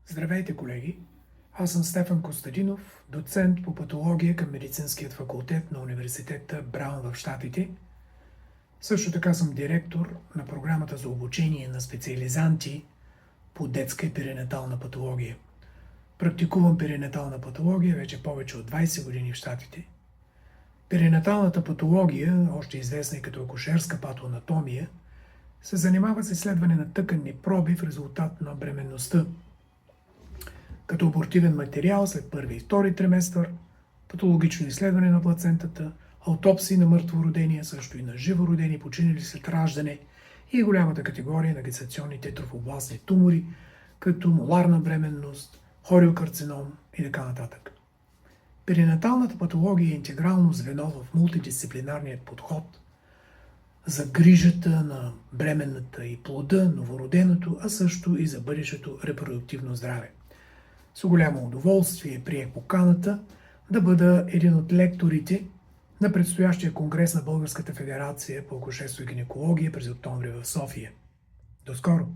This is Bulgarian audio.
Здравейте, колеги! Аз съм Стефан Костадинов, доцент по патология към Медицинският факултет на Университета Браун в Щатите. Също така съм директор на програмата за обучение на специализанти по детска и перинатална патология. Практикувам перинатална патология вече повече от 20 години в Щатите. Перинаталната патология, още известна и като акушерска патоанатомия, се занимава с изследване на тъканни проби в резултат на бременността. Като абортивен материал след първи и втори триместър, патологично изследване на плацентата, аутопсии на мъртвородени, също и на живородени, починали след раждане и голямата категория на гестационните трофобластни тумори, като моларна бременност, хориокарцином и така нататък. Перинаталната патология е интегрално звено в мултидисциплинарният подход за грижата на бременната и плода, новороденото, а също и за бъдещето репродуктивно здраве. С голямо удоволствие приех поканата да бъда един от лекторите на предстоящия конгрес на Българската федерация по акушерство и гинекология през октомври в София. До скоро!